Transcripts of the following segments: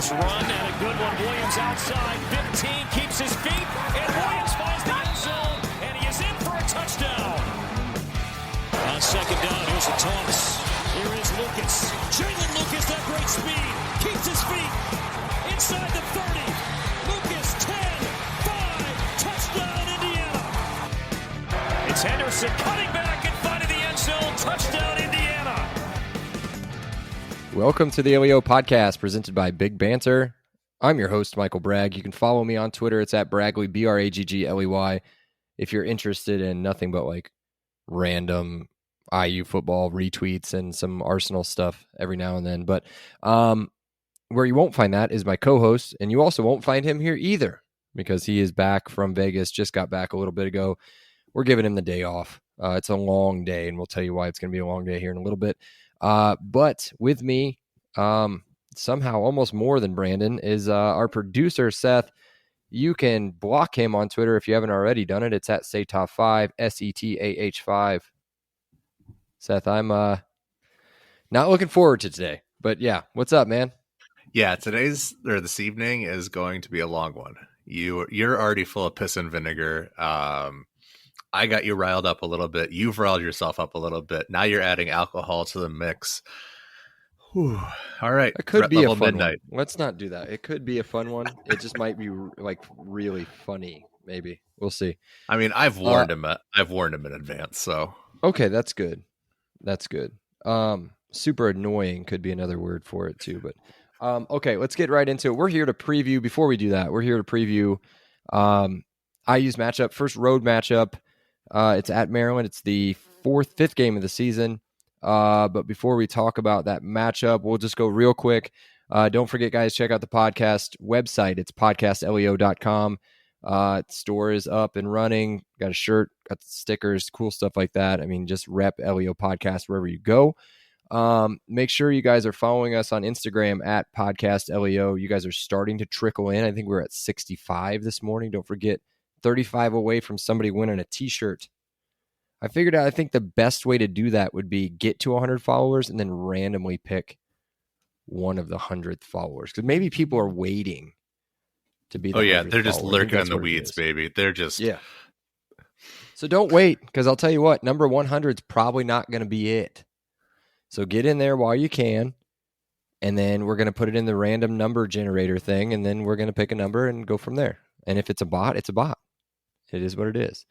Nice run and a good one. Williams outside. 15 keeps his feet. And Williams finds the end zone. And he is in for a touchdown. On second down, here's a toss. Here is Lucas. Jalen Lucas, that great speed. Keeps his feet. Inside the 30. Lucas, 10, 5. Touchdown, Indiana. It's Henderson cutting back and finding the end zone. Touchdown, Indiana. Welcome to the LEO podcast presented by Big Banter. I'm your host, Michael Bragg. You can follow me on Twitter. It's at Braggley, Braggley, if you're interested in nothing but like random IU football retweets and some Arsenal stuff every now and then. But where you won't find that is my co-host, and you also won't find him here either because he is back from Vegas, just got back a little bit ago. We're giving him the day off. It's a long day, and we'll tell you why it's going to be a long day here in a little bit. But with me, somehow almost more than Brandon, is our producer, Seth. You can block him on Twitter if you haven't already done it. It's at SETAH5, SETAH5. Seth, I'm not looking forward to today, but yeah, what's up, man? Yeah, this evening is going to be a long one. You're already full of piss and vinegar. I got you riled up a little bit. You've riled yourself up a little bit. Now you're adding alcohol to the mix. Whew. All right. It could be a fun midnight. one. Let's not do that. It could be a fun one. It just might be like really funny. Maybe we'll see. I mean, I've warned him. I've warned him in advance. So okay, that's good. That's good. Super annoying could be another word for it too. But okay, let's get right into it. We're here to preview. Before we do that, we're here to preview IU's matchup, first road matchup. It's at Maryland. It's the fifth game of the season. But before we talk about that matchup, we'll just go real quick. Don't forget, guys, check out the podcast website. It's podcastleo.com. Store is up and running. Got a shirt, got stickers, cool stuff like that. I mean, just rep LEO podcast wherever you go. Make sure you guys are following us on Instagram at podcastleo. You guys are starting to trickle in. I think we're at 65 this morning. Don't forget, 35 away from somebody winning a t-shirt. I figured out, I think the best way to do that would be get to 100 followers and then randomly pick one of the 100th followers. Because maybe people are waiting to be the 100th they're just follower. lurking in the weeds, baby. They're just... Yeah. So don't wait, because I'll tell you what, number 100 is probably not going to be it. So get in there while you can, and then we're going to put it in the random number generator thing, and then we're going to pick a number and go from there. And if it's a bot, it's a bot. It is what it is.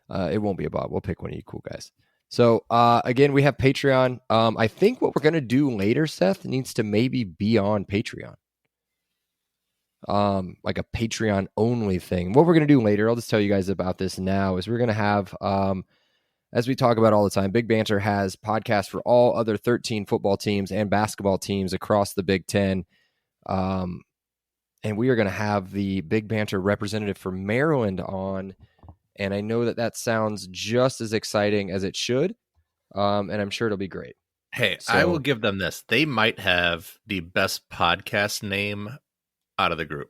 It won't be a bot. We'll pick one of you cool guys. So, again, we have Patreon. I think what we're going to do later, Seth, needs to maybe be on Patreon. Like a Patreon-only thing. What we're going to do later, I'll just tell you guys about this now, is we're going to have, as we talk about all the time, Big Banter has podcasts for all other 13 football teams and basketball teams across the Big Ten. And we are going to have the Big Banter representative for Maryland on. And I know that sounds just as exciting as it should. And I'm sure it'll be great. Hey, so, I will give them this. They might have the best podcast name out of the group.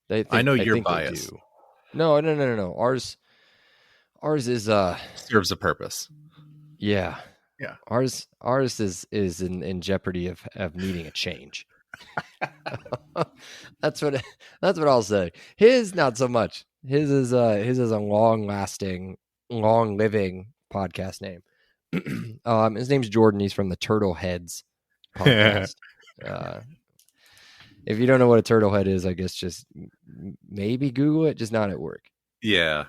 I know you're biased. No. Ours is serves a purpose. Yeah. Yeah. Ours is in jeopardy of needing a change. That's what I'll say. His not so much. His is a long-lasting, long-living podcast name. His name's Jordan. He's from the Turtle Heads podcast. If you don't know what a turtle head is, I guess just maybe Google it. Just not at work. Yeah,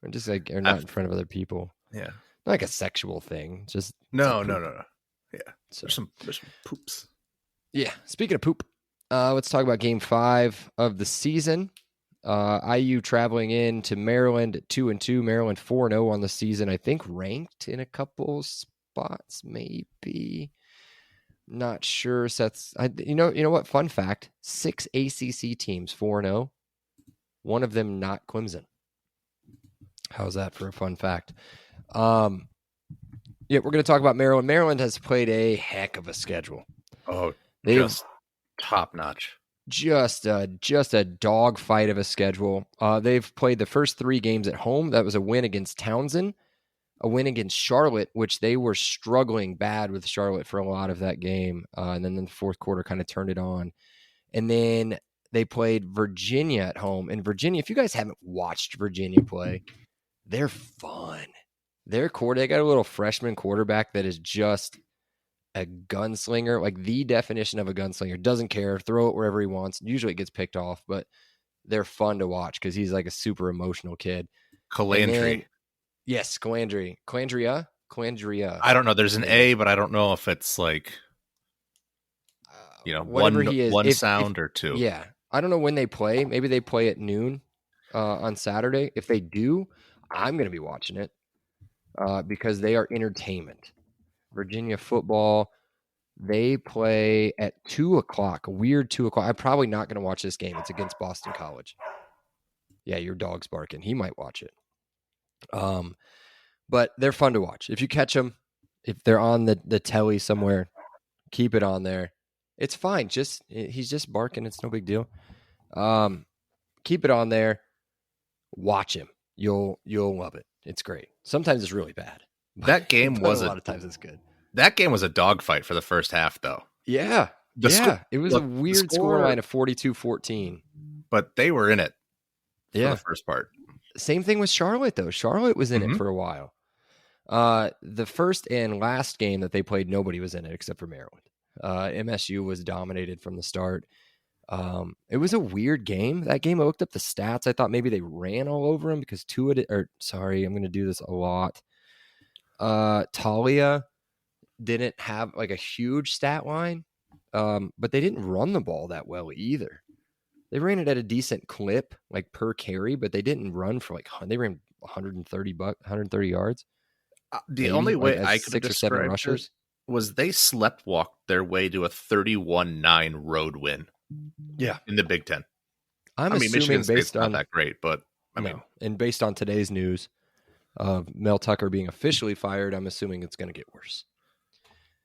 or just like or not in front of other people. Yeah, not like a sexual thing. Just no. Yeah, so, there's some poops. Yeah, speaking of poop, let's talk about Game 5 of the season. IU traveling in to Maryland at 2-2. Maryland 4-0 on the season. I think ranked in a couple spots, maybe. Not sure. You know what? Fun fact: 6 ACC teams 4-0. One of them not Clemson. How's that for a fun fact? Yeah, we're going to talk about Maryland. Maryland has played a heck of a schedule. Oh, just top notch. Just a dog fight of a schedule. They've played the first 3 games at home. That was a win against Townsend, a win against Charlotte, which they were struggling bad with Charlotte for a lot of that game. And then in the fourth quarter kind of turned it on. And then they played Virginia at home. And Virginia, if you guys haven't watched Virginia play, they're fun. They got a little freshman quarterback that is just a gunslinger, like the definition of a gunslinger. Doesn't care, throw it wherever he wants. Usually it gets picked off, but they're fun to watch because he's like a super emotional kid. Calandry. Yes, Calandria. I don't know. There's an A, but I don't know if it's like, whatever he is, one sound or two. Yeah, I don't know when they play. Maybe they play at noon on Saturday. If they do, I'm going to be watching it because they are entertainment. Virginia football. They play at 2:00. A weird 2:00. I'm probably not going to watch this game. It's against Boston College. Yeah, your dog's barking. He might watch it. But they're fun to watch. If you catch them, if they're on the telly somewhere, keep it on there. It's fine. He's just barking. It's no big deal. Keep it on there. Watch him. You'll love it. It's great. Sometimes it's really bad. That game was a lot of times it's good. That game was a dogfight for the first half, though. Yeah. It was a weird scoreline of 42-14. But they were in it for the first part. Same thing with Charlotte, though. Charlotte was in it for a while. The first and last game that they played, nobody was in it except for Maryland. MSU was dominated from the start. It was a weird game. That game, I looked up the stats. I thought maybe they ran all over them because I'm going to do this a lot. Talia didn't have like a huge stat line, but they didn't run the ball that well either. They ran it at a decent clip, like per carry, but they didn't run for they ran 130 yards. The only way I could have described rushers was they sleptwalked their way to a 31-9 road win. Yeah, in the Big Ten. I mean, Michigan State's not that great, but and based on today's news of Mel Tucker being officially fired, I'm assuming it's going to get worse.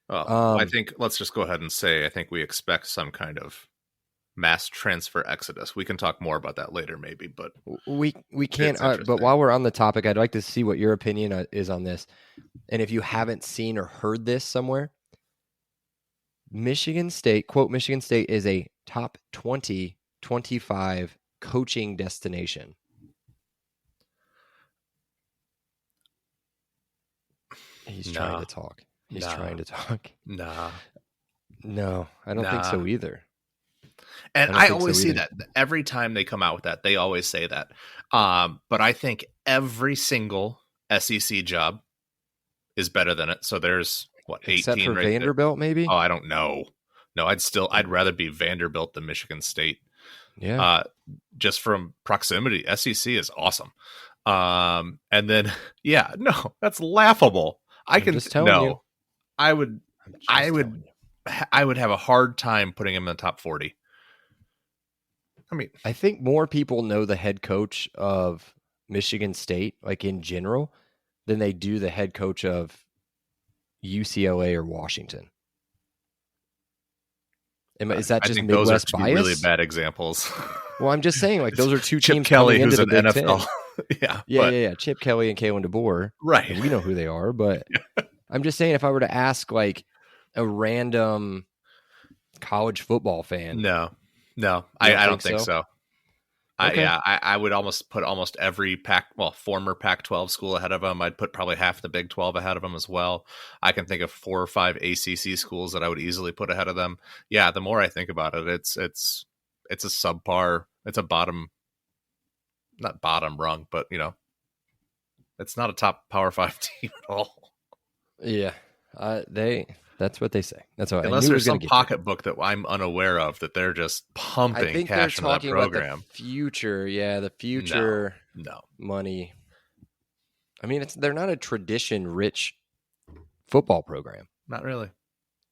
I think let's just go ahead and say I think we expect some kind of mass transfer exodus. We can talk more about that later, maybe, but we can't. But while we're on the topic, I'd like to see what your opinion is on this. And if you haven't seen or heard this somewhere, Michigan State is a top 20-25 coaching destination. He's trying to talk. Trying to talk. No, I don't think so either. And I always see that every time they come out with that, they always say that. But I think every single SEC job is better than it. So there's 18 except for right Vanderbilt, there. maybe. Oh, I don't know. No, I'd rather be Vanderbilt than Michigan State. Yeah. Just from proximity, SEC is awesome. And then that's laughable. I would have a hard time putting him in the top 40. I mean, I think more people know the head coach of Michigan State, like in general, than they do the head coach of UCLA or Washington. Is that just Midwest those are two bias? Really bad examples. Well, I'm just saying, like those are two Chip teams Kelly, coming into who's the an Big NFL. Ten. Yeah. Chip Kelly and Kalen DeBoer. Right. We know who they are, but I'm just saying, if I were to ask like a random college football fan, no, I don't think so. Okay. I would almost put every former Pac-12 school ahead of them. I'd put probably half the Big 12 ahead of them as well. I can think of 4 or 5 ACC schools that I would easily put ahead of them. Yeah, the more I think about it, it's a subpar. It's a not bottom rung, but it's not a top Power 5 team at all. Yeah, that's what they say. That's what unless there's some pocketbook that I'm unaware of that they're just pumping cash into that program. About the future, the future money. I mean, they're not a tradition-rich football program. Not really.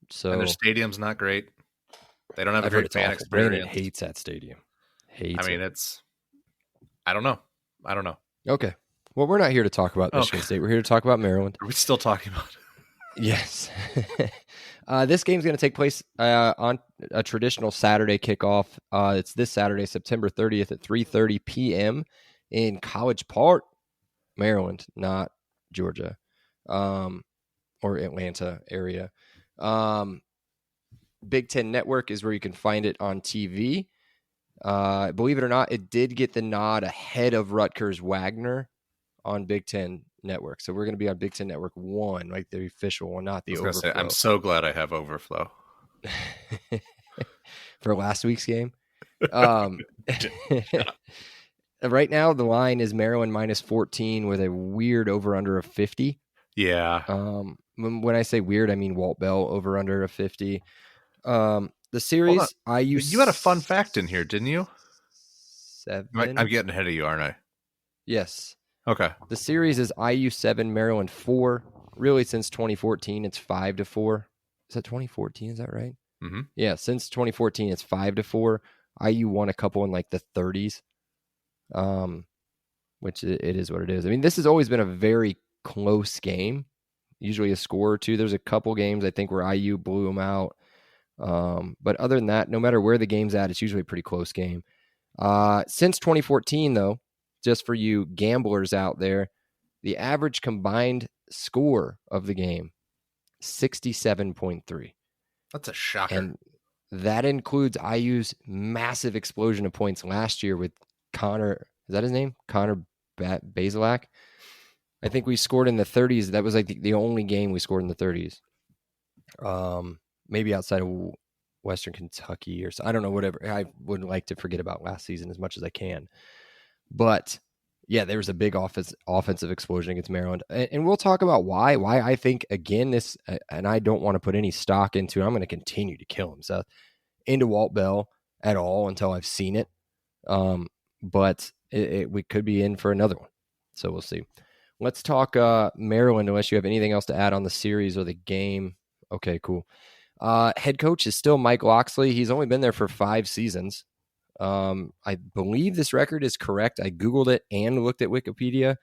So and their stadium's not great. They don't have a great fan experience. Brandon hates that stadium. I don't know. Okay. Well, we're not here to talk about Michigan State. We're here to talk about Maryland. Are we still talking about it? Yes. This game's going to take place on a traditional Saturday kickoff. It's this Saturday, September 30th at 3:30 p.m. in College Park, Maryland, not Georgia, or Atlanta area. Big Ten Network is where you can find it on TV. Believe it or not, it did get the nod ahead of Rutgers Wagner on Big Ten Network. So we're going to be on Big Ten Network 1, like the official one, not the I was overflow. gonna say, I'm so glad I have overflow. For last week's game. Right now, the line is Maryland minus 14 with a weird over-under of 50. Yeah. When I say weird, I mean Walt Bell over-under of 50. The series, You had a fun fact in here, didn't you? 7. I'm getting ahead of you, aren't I? Yes. Okay. The series is IU 7, Maryland 4. Really, since 2014, it's 5-4. Is that 2014? Is that right? Mm-hmm. Yeah, since 2014, it's 5-4. IU won a couple in like the 30s, which it is what it is. I mean, this has always been a very close game, usually a score or two. There's a couple games, I think, where IU blew them out. But other than that, no matter where the game's at, it's usually a pretty close game. Since 2014, though, just for you gamblers out there, the average combined score of the game, 67.3. That's a shocker. And that includes IU's massive explosion of points last year with Connor. Is that his name? Connor Bazelak. I think we scored in the 30s. That was like the only game we scored in the 30s. Maybe outside of Western Kentucky or so. I don't know, whatever. I would like to forget about last season as much as I can. But yeah, there was a big offensive explosion against Maryland. And we'll talk about why I think, again, this, and I don't want to put any stock into it. I'm going to continue to kill him, Seth, into Walt Bell at all until I've seen it. But we could be in for another one. So we'll see. Let's talk Maryland, unless you have anything else to add on the series or the game. Okay, cool. Head coach is still Mike Loxley. He's only been there for 5 seasons. I believe this record is correct. I Googled it and looked at Wikipedia,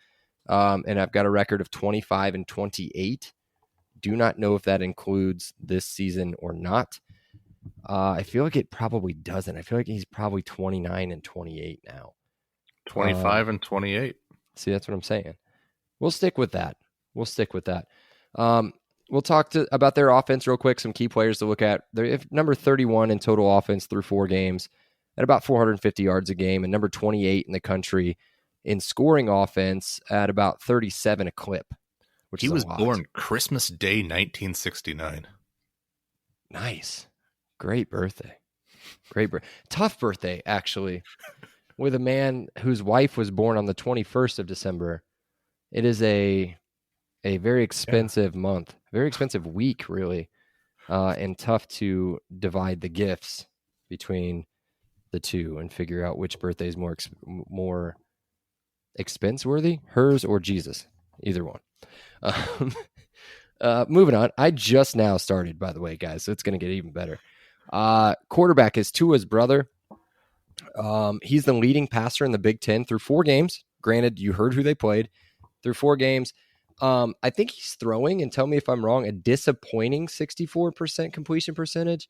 and I've got a record of 25-28. Do not know if that includes this season or not. I feel like it probably doesn't. I feel like he's probably 29-28 now. 25-28. See, that's what I'm saying. We'll stick with that. We'll talk about their offense real quick, some key players to look at. They're number 31 in total offense through 4 games at about 450 yards a game, and number 28 in the country in scoring offense at about 37 a clip, which he is was a lot. Born Christmas Day, 1969. Nice. Great birthday. Tough birthday, actually, with a man whose wife was born on the 21st of December. It is a very expensive month, very expensive week, really, and tough to divide the gifts between the two and figure out which birthday is more expense worthy, hers or Jesus, either one. Moving on. I just now started, by the way, guys, so it's going to get even better. Quarterback is Tua's brother. He's the leading passer in the Big Ten through 4 games. Granted, you heard who they played. Through 4 games. I think he's throwing, and tell me if I'm wrong, a disappointing 64% completion percentage,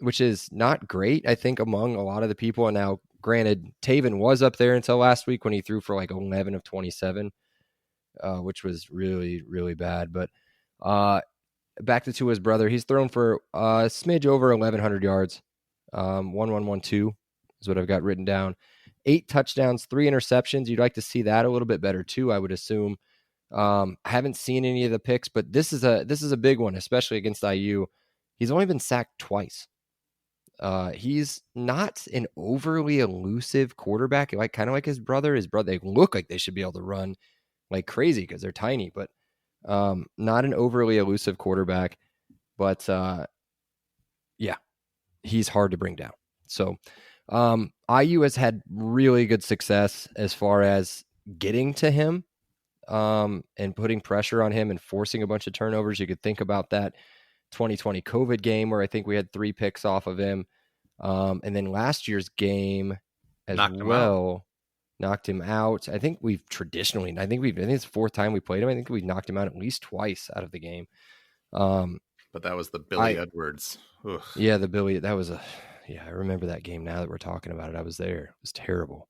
which is not great, I think, among a lot of the people. And now, granted, Taven was up there until last week when he threw for like 11 of 27, which was really, really bad. But back to his brother, he's thrown for a smidge over 1,100 yards, 1,112 is what I've got written down. 8 touchdowns, 3 interceptions. You'd like to see that a little bit better too, I would assume. I haven't seen any of the picks, but this is a big one, especially against IU. He's only been sacked twice. He's not an overly elusive quarterback, kind of like his brother. His brother, they look like they should be able to run like crazy because they're tiny, but not an overly elusive quarterback. But yeah, he's hard to bring down. So IU has had really good success as far as getting to him and putting pressure on him and forcing a bunch of turnovers. You could think about that 2020 COVID game where I think we had 3 picks off of him. And then last year's game as knocked him out. I think it's the 4th time we played him. I think we've knocked him out at least twice out of the game. But that was the Billy Edwards. Ugh. Yeah, the Billy, that was I remember that game now that we're talking about it. I was there. It was terrible.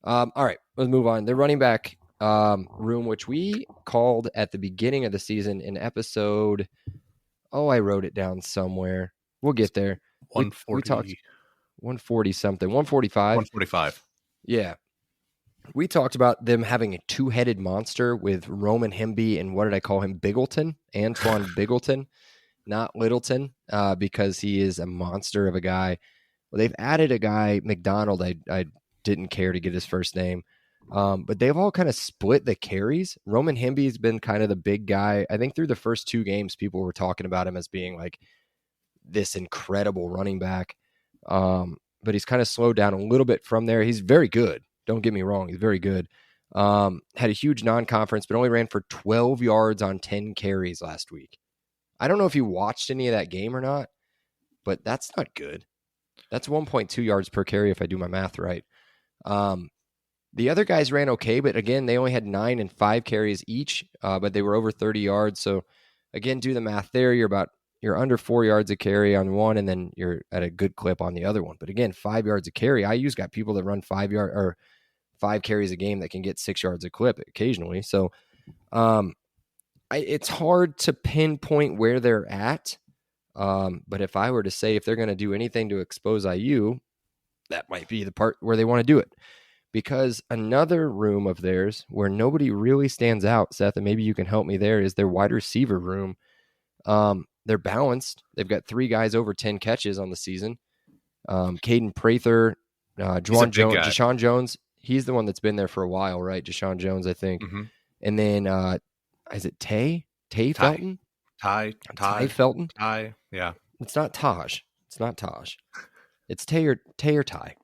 All right, let's move on. The running back room, which we called at the beginning of the season in episode Oh, I wrote it down somewhere. We'll get there. We 140, talked 140 something, 145. 145. Yeah. We talked about them having a two-headed monster with Roman Hemby and what did I call him? Bigleton, Antoine Bigleton, not Littleton, because he is a monster of a guy. Well, they've added a guy, McDonald. I didn't care to get his first name, but they've all kind of split the carries. Roman Hemby's been kind of the big guy. I think through the first two games, people were talking about him as being like this incredible running back, but he's kind of slowed down a little bit from there. He's very good. Don't get me wrong. He's very good. Had a huge non-conference, but only ran for 12 yards on 10 carries last week. I don't know if you watched any of that game or not, but that's not good. That's 1.2 yards per carry if I do my math right. The other guys ran okay, but again, they only had 9 and 5 carries each, but they were over 30 yards. So again, do the math there. You're under 4 yards a carry on one, and then you're at a good clip on the other one. But again, 5 yards a carry. IU's got people that run 5 carries a game that can get 6 yards a clip occasionally. So it's hard to pinpoint where they're at. But if I were to say if they're going to do anything to expose IU, that might be the part where they want to do it. Because another room of theirs where nobody really stands out, Seth, and maybe you can help me there, is their wide receiver room. They're balanced. They've got 3 guys over 10 catches on the season. Caden Prather, Deshaun Jones. He's the one that's been there for a while, right? Deshaun Jones, I think. Mm-hmm. And then, is it Tay Felton? Ty Felton? Ty, yeah. It's not Taj. It's Tay or Ty.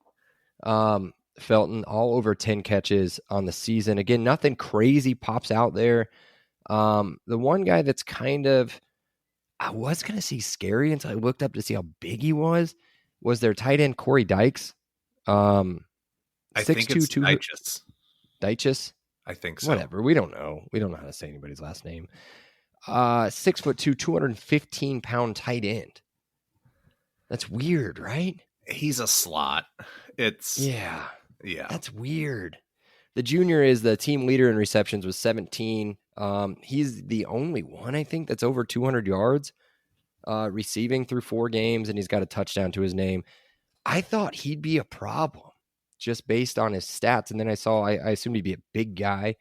Felton, all over 10 catches on the season. Again, nothing crazy pops out there. The one guy that's kind of, I was going to say scary until I looked up to see how big he was their tight end Corey Dykes. I think it's Dyches. Dyches? I think so. Whatever. We don't know. We don't know how to say anybody's last name. 6'2", 215-pound tight end. That's weird, right? He's a slot. Yeah. That's weird. The junior is the team leader in receptions with 17. He's the only one, I think, that's over 200 yards receiving through 4 games, and he's got a touchdown to his name. I thought he'd be a problem just based on his stats, and then I assumed he'd be a big guy,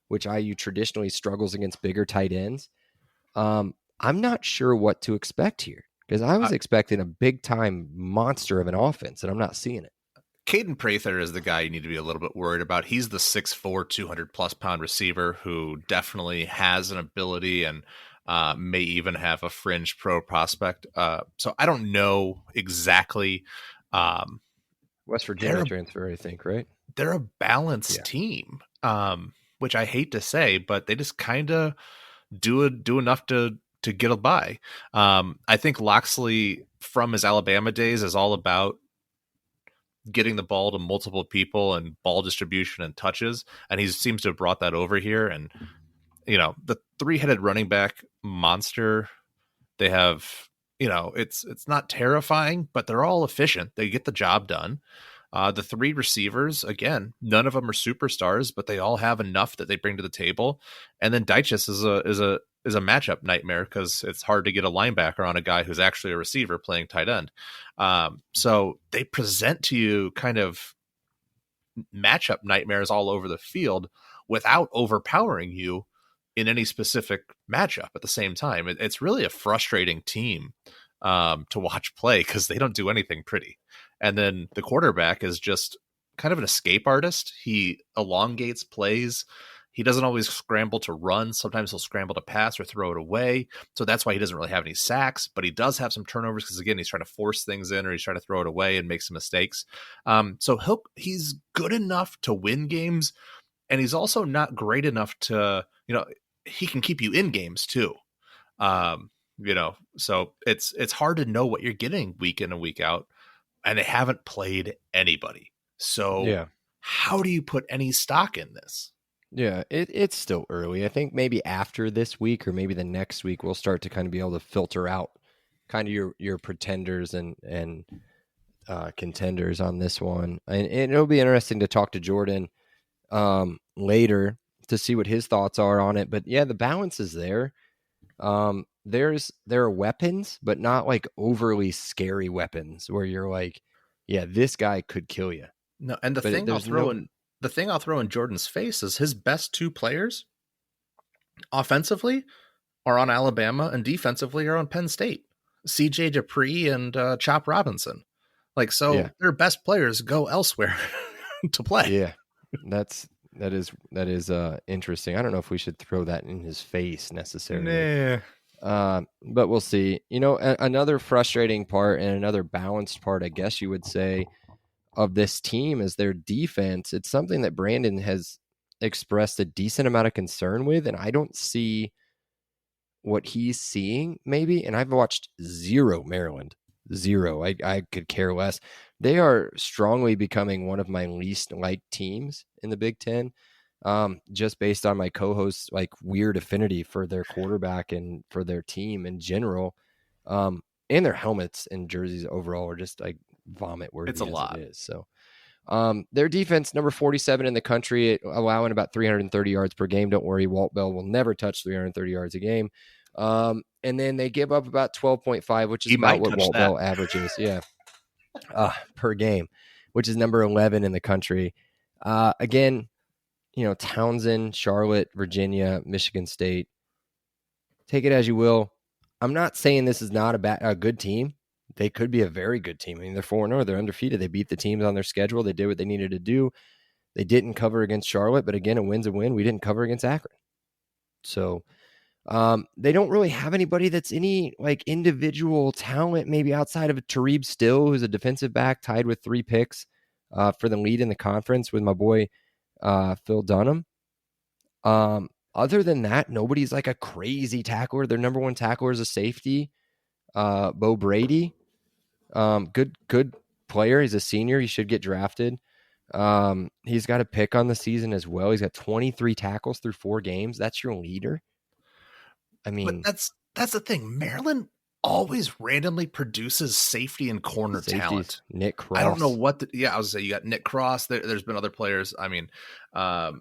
which IU traditionally struggles against bigger tight ends. I'm not sure what to expect here because I was expecting a big-time monster of an offense, and I'm not seeing it. Caden Prather is the guy you need to be a little bit worried about. He's the 6'4", 200-plus pound receiver who definitely has an ability and may even have a fringe pro prospect. So I don't know exactly. West Virginia transfer, I think, right? They're a balanced team, which I hate to say, but they just kind of do enough to get by. I think Loxley from his Alabama days is all about getting the ball to multiple people and ball distribution and touches. And he seems to have brought that over here. And, the 3-headed running back monster, they have, it's not terrifying, but they're all efficient. They get the job done. The 3 receivers, again, none of them are superstars, but they all have enough that they bring to the table. And then Dyches is a matchup nightmare because it's hard to get a linebacker on a guy who's actually a receiver playing tight end. So they present to you kind of matchup nightmares all over the field without overpowering you in any specific matchup at the same time. It's really a frustrating team to watch play because they don't do anything pretty. And then the quarterback is just kind of an escape artist. He elongates plays. He doesn't always scramble to run. Sometimes he'll scramble to pass or throw it away. So that's why he doesn't really have any sacks, but he does have some turnovers because, again, he's trying to force things in or he's trying to throw it away and make some mistakes. So he's good enough to win games, and he's also not great enough to, he can keep you in games too. So it's hard to know what you're getting week in and week out, and they haven't played anybody. So how do you put any stock in this? Yeah, it's still early. I think maybe after this week or maybe the next week, we'll start to kind of be able to filter out kind of your pretenders and contenders on this one. And it'll be interesting to talk to Jordan later to see what his thoughts are on it. But yeah, the balance is there. There are weapons, but not like overly scary weapons where you're like, yeah, this guy could kill you. No, and There's no, the thing I'll throw in Jordan's face is his best two players offensively are on Alabama and defensively are on Penn State. CJ Dupree and Chop Robinson. Like, yeah, so their best players go elsewhere to play. yeah. That is interesting. I don't know if we should throw that in his face necessarily. But we'll see. Another frustrating part and another balanced part, I guess you would say, of this team is their defense. It's something that Brandon has expressed a decent amount of concern with, and I don't see what he's seeing maybe. And I've watched zero Maryland, zero. I could care less. They are strongly becoming one of my least liked teams in the Big Ten. Just based on my co-host's like weird affinity for their quarterback and for their team in general. And their helmets and jerseys overall are just like vomit worthy It's a lot. it is. So their defense, number 47 in the country, allowing about 330 yards per game. Don't worry, Walt Bell will never touch 330 yards a game. And then they give up about 12.5, which is about what Walt Bell averages. Yeah. Per game, which is number 11 in the country. Again, Townsend, Charlotte, Virginia, Michigan State. Take it as you will. I'm not saying this is not a good team. They could be a very good team. I mean, they're 4-0. They're undefeated. They beat the teams on their schedule. They did what they needed to do. They didn't cover against Charlotte, but again, a win's a win. We didn't cover against Akron. So they don't really have anybody that's any like individual talent, maybe outside of Tarib Still, who's a defensive back tied with 3 picks for the lead in the conference with my boy Phil Dunham. Other than that, nobody's like a crazy tackler. Their number one tackler is a safety, Bo Brady. Good player. He's a senior. He should get drafted. He's got a pick on the season as well. He's got 23 tackles through 4 games. That's your leader. I mean, but that's the thing. Maryland always randomly produces safety and corner talent. Nick Cross. I don't know what. I was say you got Nick Cross. There's been other players. I mean, oh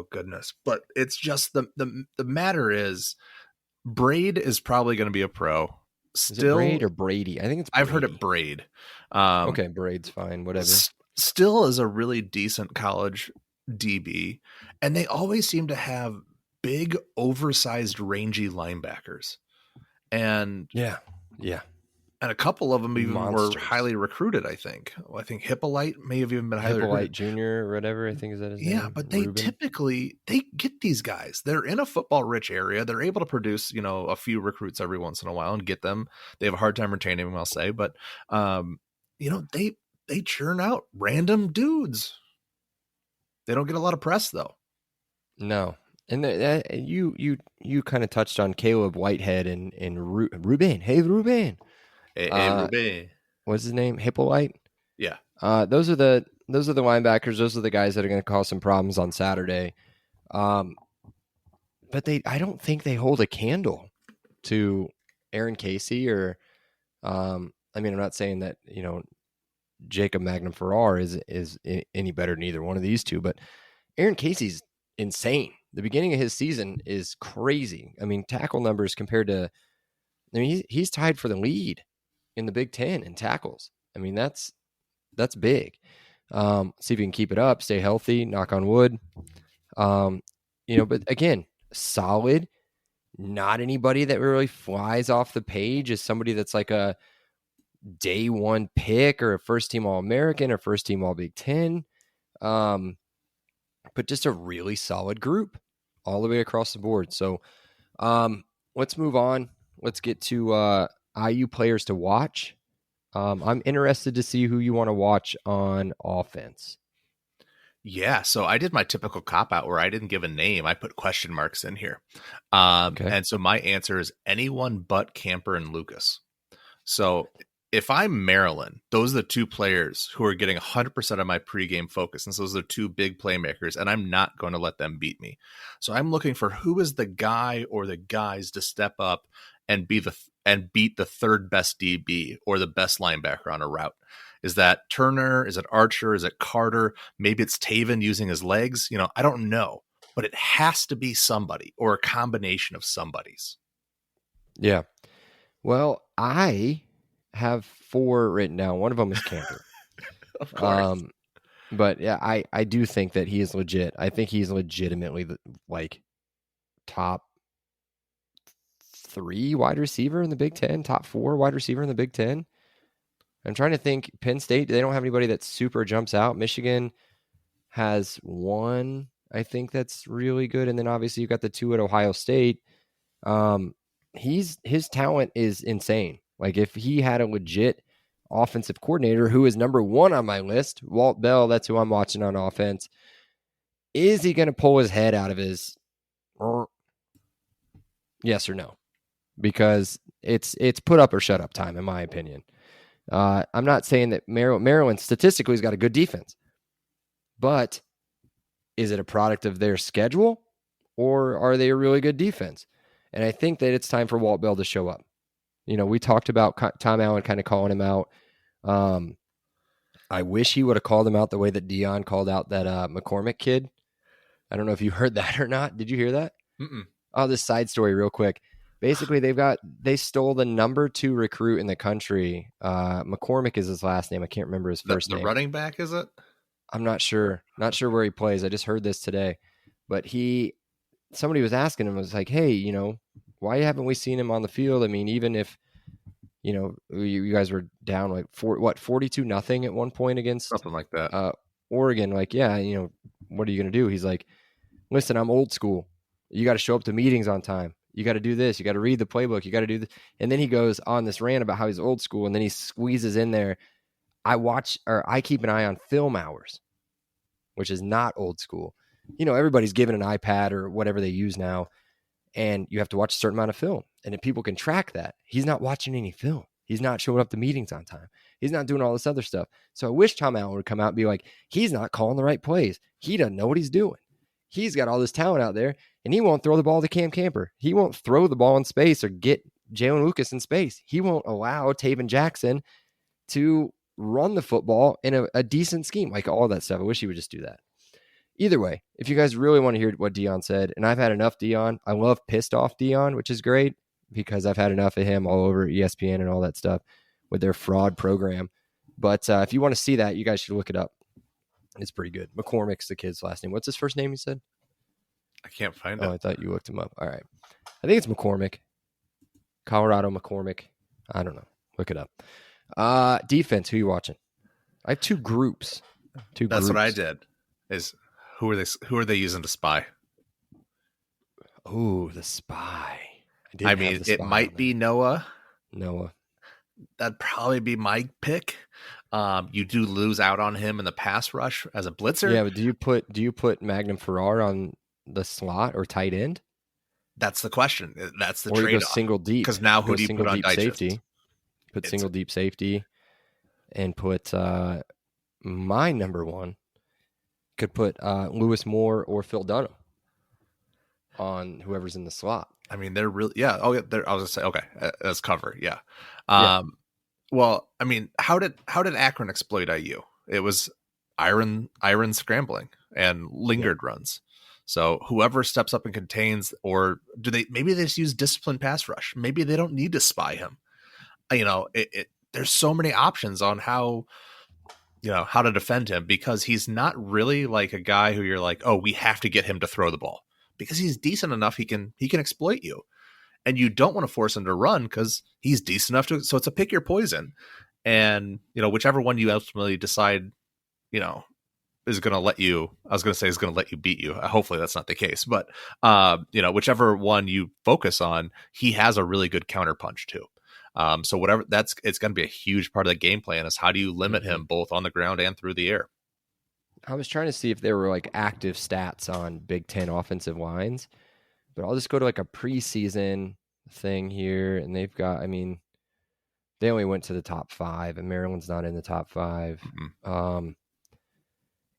goodness. But it's just the matter is, Braid is probably going to be a pro. Still, is it Braid or Brady? I think it's Brady. I've heard it Braid. Okay, Braid's fine. Whatever. Still is a really decent college DB, and they always seem to have big, oversized, rangy linebackers. And yeah. And a couple of them even were highly recruited, I think. I think Hippolyte may have even been highly recruited. Jr. or whatever, I think is that his name? Yeah, but they typically, they get these guys. They're in a football-rich area. They're able to produce, a few recruits every once in a while and get them. They have a hard time retaining them, I'll say. But, they churn out random dudes. They don't get a lot of press, though. No. And you kind of touched on Caleb Whitehead and Ruben. Hey, Ruben. Hey, Ruben. What's his name? Hippolyte? Yeah. Those are the linebackers. Those are the guys that are going to cause some problems on Saturday. But I don't think they hold a candle to Aaron Casey or, I'm not saying that, Jacob Magnum Farrar is any better than either one of these two, but Aaron Casey's insane. The beginning of his season is crazy. I mean, tackle numbers compared to, he's tied for the lead in the Big Ten in tackles. I mean, that's big. See if you can keep it up, stay healthy, knock on wood. But again, solid, not anybody that really flies off the page as somebody that's like a day one pick or a first team All-American or first team All Big Ten. But just a really solid group all the way across the board. So let's move on. Let's get to IU players to watch. I'm interested to see who you want to watch on offense. Yeah, so I did my typical cop-out where I didn't give a name. I put question marks in here. And so my answer is anyone but Camper and Lucas. So if I'm Maryland, those are the 2 players who are getting 100% of my pregame focus. And so those are 2 big playmakers, and I'm not going to let them beat me. So I'm looking for who is the guy or the guys to step up and beat the third best DB or the best linebacker on a route. Is that Turner? Is it Archer? Is it Carter? Maybe it's Taven using his legs. I don't know, but it has to be somebody or a combination of somebody's. Yeah. Well, I have 4 written down. One of them is Camper. Of course. But yeah, I do think that he is legit. I think he's legitimately like top 3 wide receiver in the Big Ten, top 4 wide receiver in the Big Ten. I'm trying to think. Penn State, they don't have anybody that super jumps out. Michigan has one, I think, that's really good, and then obviously you got the 2 at Ohio State. His talent is insane. Like if he had a legit offensive coordinator who is number 1 on my list, Walt Bell, that's who I'm watching on offense. Is he going to pull his head out of his? Yes or no? Because it's put up or shut up time, in my opinion. I'm not saying that Maryland statistically has got a good defense, but is it a product of their schedule or are they a really good defense? And I think that it's time for Walt Bell to show up. You know, we talked about Tom Allen kind of calling him out. I wish he would have called him out the way that Dion called out that McCormick kid. I don't know if you heard that or not. Did you hear that? Mm-mm. Oh, this side story real quick. Basically, they stole the number 2 recruit in the country. McCormick is his last name. I can't remember his first name. The running back, is it? I'm not sure. Not sure where he plays. I just heard this today. But somebody was asking him, was like, hey, you know, why haven't we seen him on the field? I mean, even if, you know, you guys were down like 42-0 at one point against Something like that. Oregon. Like, yeah, you know, what are you going to do? He's like, listen, I'm old school. You got to show up to meetings on time. You got to do this. You got to read the playbook. You got to do this. And then he goes on this rant about how he's old school. And then he squeezes in there, I keep an eye on film hours, which is not old school. You know, everybody's given an iPad or whatever they use now, and you have to watch a certain amount of film. And if people can track that, he's not watching any film. He's not showing up to meetings on time. He's not doing all this other stuff. So I wish Tom Allen would come out and be like, he's not calling the right plays. He doesn't know what he's doing. He's got all this talent out there, and he won't throw the ball to Cam Camper. He won't throw the ball in space or get Jalen Lucas in space. He won't allow Taven Jackson to run the football in a decent scheme, like all that stuff. I wish he would just do that. Either way, if you guys really want to hear what Dion said, and I've had enough Dion, I love pissed off Dion, which is great because I've had enough of him all over ESPN and all that stuff with their fraud program. But if you want to see that, you guys should look it up. It's pretty good. McCormick's the kid's last name. What's his first name, you said? I can't find it. Oh, I thought you looked him up. All right. I think it's McCormick. Colorado McCormick. I don't know. Look it up. Defense, who are you watching? I have 2 groups. That's what I did. Is who are they using to spy? Oh, the spy. I mean, it might be Noah. That'd probably be my pick. You do lose out on him in the pass rush as a blitzer. Yeah, but do you put Magnum Farrar on the slot or tight end? That's the question. That's the trade-off. Or you go single deep. Because now who do you put on safety? Put single deep safety and put my number 1. Could put Lewis Moore or Phil Dunham on whoever's in the slot. I mean, they're really, yeah. Oh, yeah. I was gonna say, okay, that's cover, yeah. Well, I mean, how did Akron exploit IU? It was iron scrambling and lingered runs. So whoever steps up and contains, or maybe they just use disciplined pass rush. Maybe they don't need to spy him. You know, there's so many options on how to defend him, because he's not really like a guy who you're like, oh, we have to get him to throw the ball, because he's decent enough. He can exploit you, and you don't want to force him to run because he's decent enough to. So it's a pick your poison, and whichever one you ultimately decide, is going to let you. I was going to say is going to let you beat you. Hopefully that's not the case, but whichever one you focus on, he has a really good counterpunch too. So whatever it's going to be a huge part of the game plan is how do you limit him both on the ground and through the air. I was trying to see if there were like active stats on Big Ten offensive lines, but I'll just go to like a preseason thing here. And they've got, I mean, they only went to the top 5 and Maryland's not in the top 5. Mm-hmm.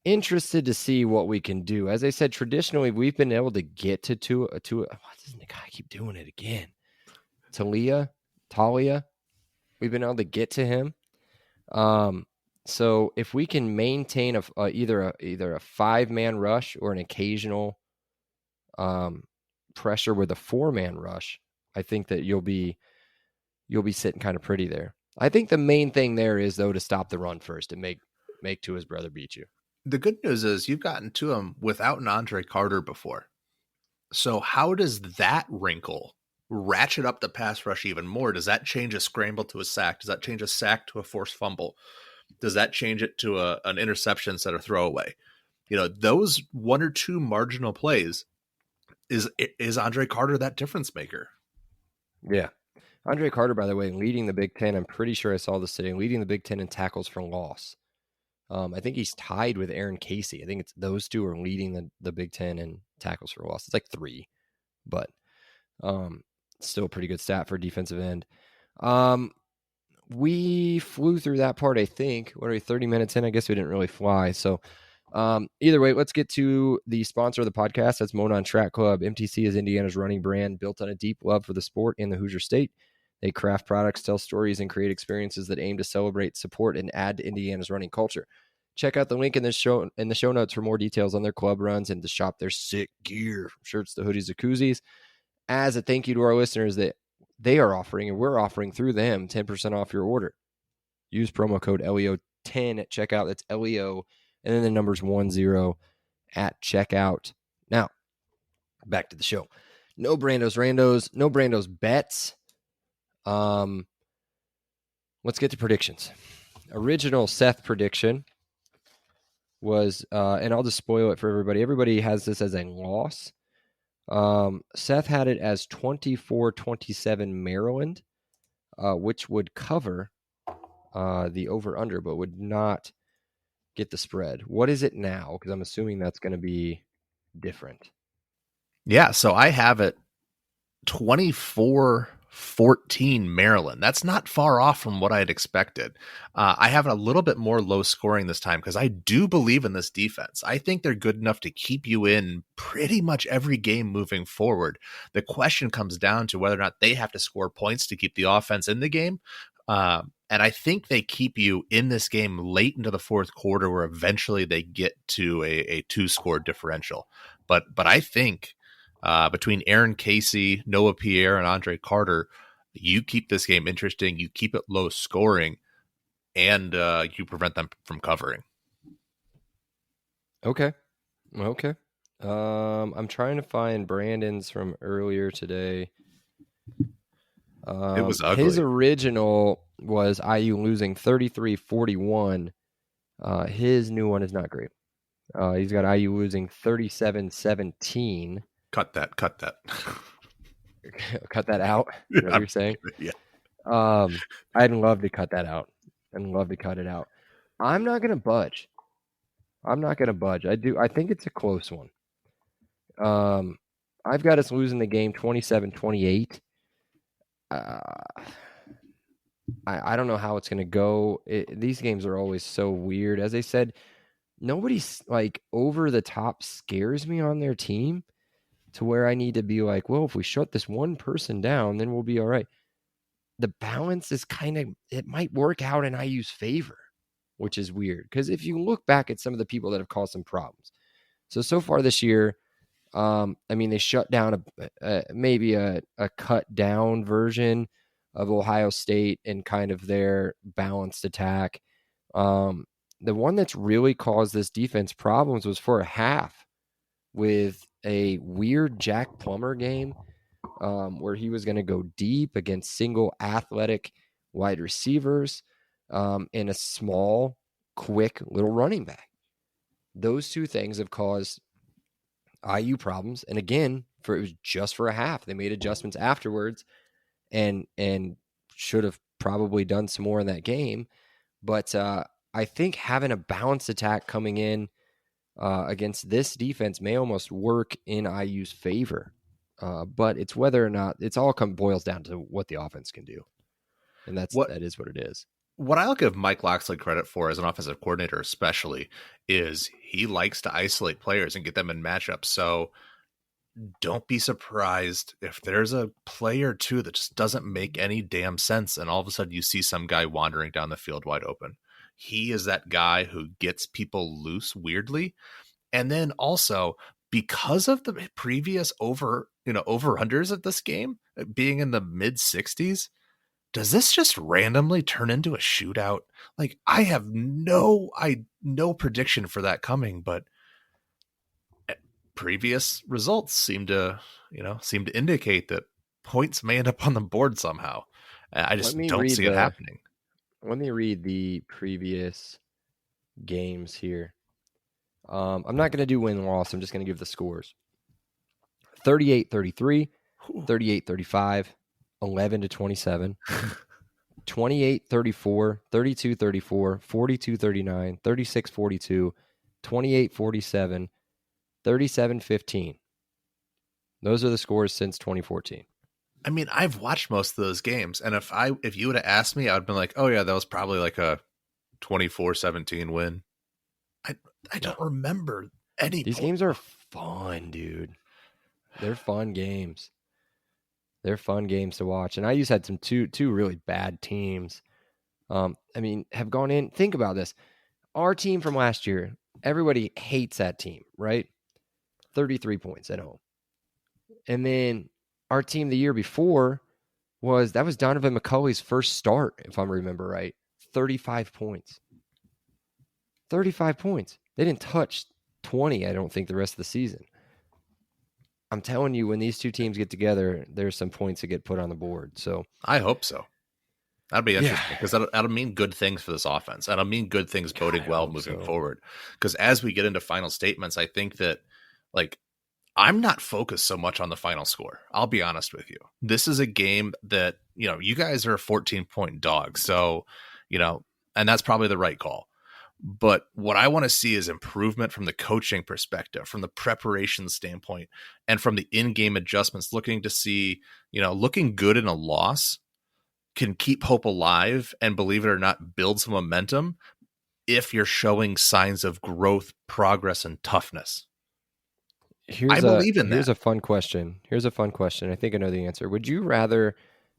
Interested to see what we can do. As I said, traditionally we've been able to get to why doesn't the guy keep doing it again? Talia, we've been able to get to him. So if we can maintain either a 5-man rush or an occasional pressure with a 4-man rush, I think that you'll be sitting kind of pretty there. I think the main thing there is, though, to stop the run first and make Tua's brother beat you. The good news is you've gotten to him without an Andre Carter before. So how does that wrinkle ratchet up the pass rush even more? Does that change a scramble to a sack? Does that change a sack to a forced fumble? Does that change it to an interception instead of throwaway? Those one or two marginal plays, is Andre Carter that difference maker? Yeah. Andre Carter, by the way, leading the Big Ten. I'm pretty sure I saw this today, leading the Big Ten in tackles for loss. I think he's tied with Aaron Casey. I think it's those two are leading the Big Ten in tackles for loss. It's like 3, but still a pretty good stat for a defensive end. We flew through that part, I think. What are we, 30 minutes in? I guess we didn't really fly. So either way, let's get to the sponsor of the podcast. That's Monon Track Club. MTC is Indiana's running brand, built on a deep love for the sport in the Hoosier State. They craft products, tell stories, and create experiences that aim to celebrate, support, and add to Indiana's running culture. Check out the link in the show notes for more details on their club runs and to shop their sick gear, from shirts to hoodies to koozies. As a thank you to our listeners that they are offering, and we're offering through them, 10% off your order. Use promo code LEO10 at checkout. That's LEO, and then the numbers 10 at checkout. Now, back to the show. No Brando's Randos, no Brando's bets. Let's get to predictions. Original Seth prediction was, and I'll just spoil it for everybody. Everybody has this as a loss. Seth had it as 24-27 Maryland, which would cover the over-under, but would not get the spread. What is it now? Because I'm assuming that's going to be different. Yeah, so I have it 24-14 Maryland. That's not far off from what I had expected. I have a little bit more low scoring this time because I do believe in this defense. I think they're good enough to keep you in pretty much every game moving forward. The question comes down to whether or not they have to score points to keep the offense in the game. And I think they keep you in this game late into the fourth quarter where eventually they get to a 2-score differential. But I think between Aaron Casey, Noah Pierre, and Andre Carter, you keep this game interesting, you keep it low scoring, and you prevent them from covering. Okay. I'm trying to find Brandon's from earlier today. It was ugly. His original was IU losing 33-41. His new one is not great. He's got IU losing 37-17. Cut that. Cut that out? Is that what you're saying? Yeah. I'd love to cut that out. I'd love to cut it out. I'm not going to budge. I think it's a close one. I've got us losing the game 27-28. I don't know how it's going to go. These games are always so weird. As I said, nobody's like over the top scares me on their team to where I need to be like, well, if we shut this one person down, then we'll be all right. The balance is it might work out in IU's favor, which is weird. Because if you look back at some of the people that have caused some problems. So far this year, they shut down maybe a cut down version of Ohio State and kind of their balanced attack. The one that's really caused this defense problems was for a half with a weird Jack Plummer game where he was going to go deep against single athletic wide receivers and a small, quick little running back. Those two things have caused IU problems. And again, it was just for a half. They made adjustments afterwards and should have probably done some more in that game. But I think having a balanced attack coming in against this defense may almost work in IU's favor. But it's whether or not it's all boils down to what the offense can do. And that is what it is. What I'll give Mike Loxley credit for as an offensive coordinator especially is he likes to isolate players and get them in matchups. So don't be surprised if there's a play or two that just doesn't make any damn sense and all of a sudden you see some guy wandering down the field wide open. He is that guy who gets people loose weirdly. And then also, because of the previous over-unders of this game, being in the mid 60s, does this just randomly turn into a shootout? Like, I have no prediction for that coming, but previous results seem to indicate that points may end up on the board somehow. I just don't see it happening. Let me read the previous games here. I'm not going to do win-loss. I'm just going to give the scores. 38-33, 38-35, 11-27, 28-34, 32-34, 42-39, 36-42, 28-47, 37-15. Those are the scores since 2014. I mean, I've watched most of those games, and if you would have asked me, I'd been like, oh yeah, that was probably like a 24-17 win. I don't remember any. These games are fun, dude. They're fun games. They're fun games to watch. And IU's had some two really bad teams. I mean, have gone in. Think about this. Our team from last year, everybody hates that team, right? 33 points at home. And then our team the year before was Donovan McCulley's first start, if I remember right. 35 points. 35 points. They didn't touch 20, I don't think, the rest of the season. I'm telling you, when these two teams get together, there's some points that get put on the board. So I hope so. That'd be interesting because that'll mean good things for this offense. That'll mean good things boding well moving forward. Because as we get into final statements, I think that, like, I'm not focused so much on the final score. I'll be honest with you. This is a game that, you guys are a 14-point dog. So, and that's probably the right call. But what I want to see is improvement from the coaching perspective, from the preparation standpoint, and from the in-game adjustments, looking to see, looking good in a loss can keep hope alive and, believe it or not, build some momentum if you're showing signs of growth, progress, and toughness. I believe in that. Here's a fun question. I think I know the answer. Would you rather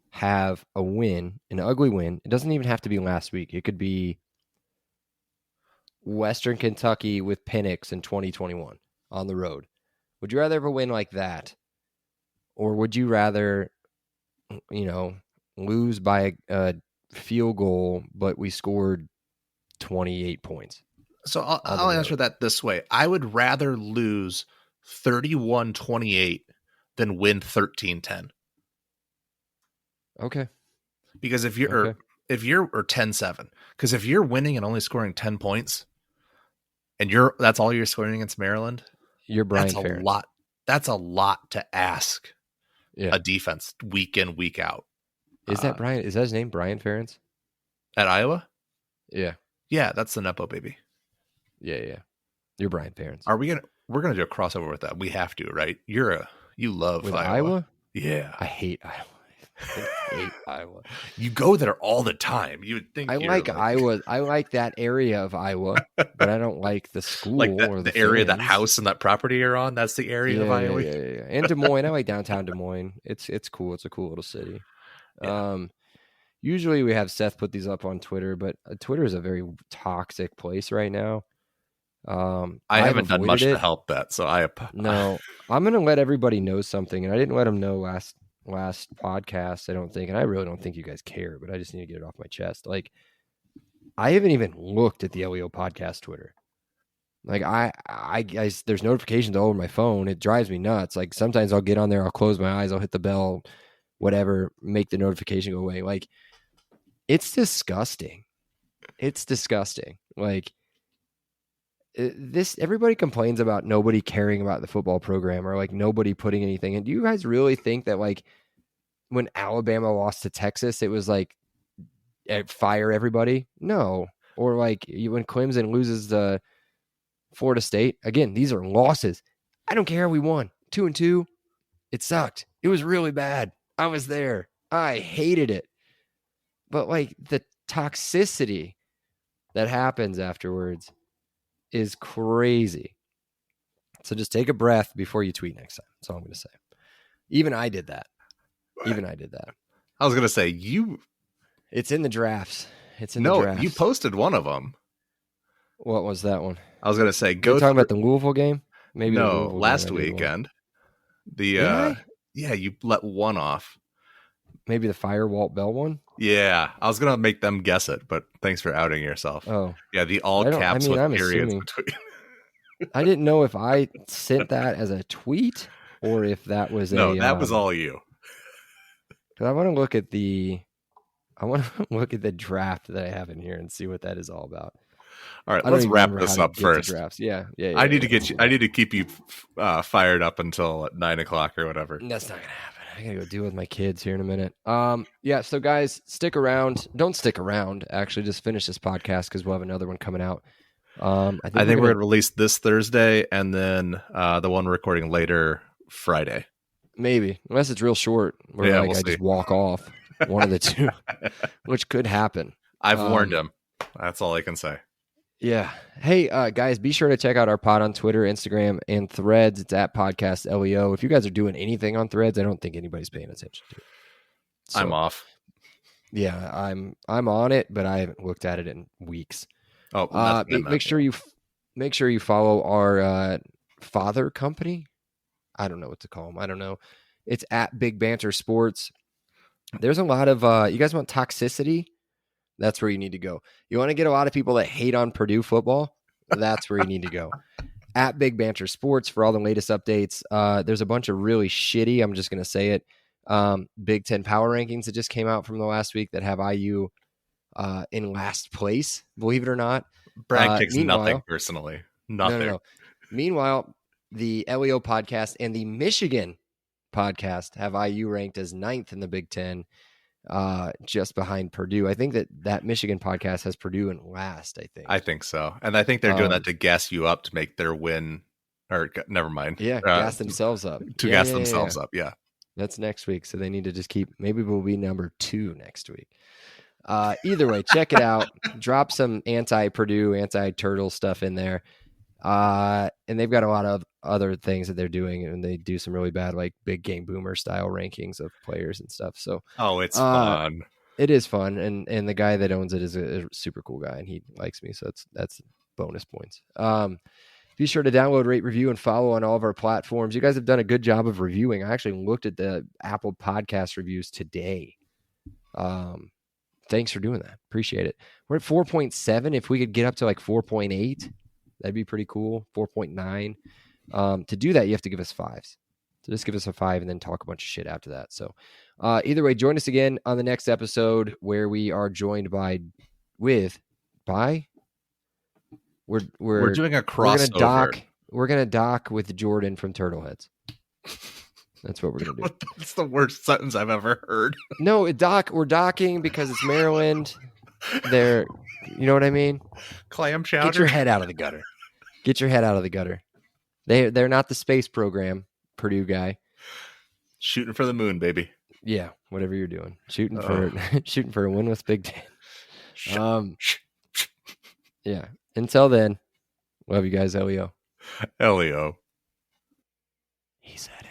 have a win, an ugly win? It doesn't even have to be last week. It could be Western Kentucky with Penix in 2021 on the road. Would you rather have a win like that? Or would you rather, lose by a field goal, but we scored 28 points? So I'll answer that this way. I would rather lose 31-28 than win 13-10. Okay. Because if you're or 10-7, because if you're winning and only scoring 10 points and that's all you're scoring against Maryland, you're Brian Ferentz. Ferentz. That's a lot to ask a defense week in, week out. Is that Brian? Is that his name, Brian Ferentz? At Iowa? Yeah. Yeah, that's the Nepo baby. Yeah. You're Brian Ferentz. We're gonna do a crossover with that. We have to, right? You love with Iowa? Yeah. I hate Iowa. I hate Iowa. You go there all the time. You would think I like Iowa. I like that area of Iowa, but I don't like the school like or the area, that house and that property you're on. That's the area of Iowa. Yeah. And Des Moines. I like downtown Des Moines. It's cool. It's a cool little city. Yeah. Usually we have Seth put these up on Twitter, but Twitter is a very toxic place right now. I haven't done much to help that, so no. I'm gonna let everybody know something, and I didn't let them know last podcast, I don't think, and I really don't think you guys care, but I just need to get it off my chest. Like, I haven't even looked at the LEO podcast Twitter. Like, I guys, there's notifications all over my phone. It drives me nuts. Like, sometimes I'll get on there, I'll close my eyes, I'll hit the bell, whatever, make the notification go away. Like, it's disgusting. Like, everybody complains about nobody caring about the football program, or like nobody putting anything in. Do you guys really think that, like, when Alabama lost to Texas, it was like fire everybody? No. Or like when Clemson loses to Florida State, again, these are losses. I don't care how we won 2-2. It sucked. It was really bad. I was there. I hated it. But like the toxicity that happens afterwards is crazy. So just take a breath before you tweet next time. That's all I'm going to say. Even I did that. I was going to say, it's in the drafts. You posted one of them. What was that one? I was going to say, You're talking about the Louisville game? Maybe no, last weekend. You let one off. Maybe the Fire Walt Bell one. Yeah, I was gonna make them guess it, but thanks for outing yourself. Oh, Yeah, the all caps with I'm periods assuming. between. I didn't know if I sent that as a tweet or if that was No, that was all you. Because I want to look at the draft that I have in here and see what that is all about. All right, I don't let's even wrap remember this how to up get first. to drafts. Yeah. I need to get you. I need to keep you fired up until 9 o'clock or whatever. That's not gonna happen. I gotta go deal with my kids here in a minute. Yeah. So guys, stick around. Don't stick around. Actually, just finish this podcast because we'll have another one coming out. I think we're gonna release this Thursday, and then the one we're recording later Friday. Maybe, unless it's real short, where I just walk off. One of the two, which could happen. I've warned him. That's all I can say. Yeah. Hey, guys, be sure to check out our pod on Twitter, Instagram, and Threads. It's at Podcast LEO. If you guys are doing anything on Threads, I don't think anybody's paying attention to it. So, I'm off. Yeah, I'm on it, but I haven't looked at it in weeks. Oh, make sure you follow our father company. I don't know what to call them. I don't know. It's at Big Banter Sports. There's a lot of you guys want toxicity? That's where you need to go. You want to get a lot of people that hate on Purdue football? That's where you need to go. At Big Banter Sports for all the latest updates. There's a bunch of really shitty, I'm just going to say it, Big Ten power rankings that just came out from the last week that have IU in last place, believe it or not. Bragg takes nothing personally. Nothing. No. Meanwhile, the LEO podcast and the Michigan podcast have IU ranked as 9th in the Big Ten. Just behind Purdue. I think that Michigan podcast has Purdue in last, I think so. And I think they're doing that to gas you up to make their win, or never mind. Yeah, gas themselves up. Gas themselves up, yeah. That's next week, so they need to just maybe we'll be number 2 next week. Either way, check it out. Drop some anti-Purdue, anti-Turtle stuff in there. And they've got a lot of other things that they're doing, and they do some really bad, like Big Game Boomer style rankings of players and stuff. So, it's fun. It is fun, and the guy that owns it is a super cool guy, and he likes me, so that's bonus points. Be sure to download, rate, review, and follow on all of our platforms. You guys have done a good job of reviewing. I actually looked at the Apple Podcast reviews today. Thanks for doing that. Appreciate it. We're at 4.7. If we could get up to like 4.8, that'd be pretty cool. 4.9. To do that, you have to give us 5s. So just give us a 5 and then talk a bunch of shit after that. So either way, join us again on the next episode where we are joined by we're doing a crossover. We're gonna dock with Jordan from Turtleheads. That's what we're gonna do. That's the worst sentence I've ever heard. No, we're docking because it's Maryland. You know what I mean? Clam chowder. Get your head out of the gutter. Get your head out of the gutter. They're not the space program, Purdue guy. Shooting for the moon, baby. Yeah, whatever you're doing. Shooting for a win with Big Ten. Yeah. Until then, love you guys, LEO. LEO. He said it.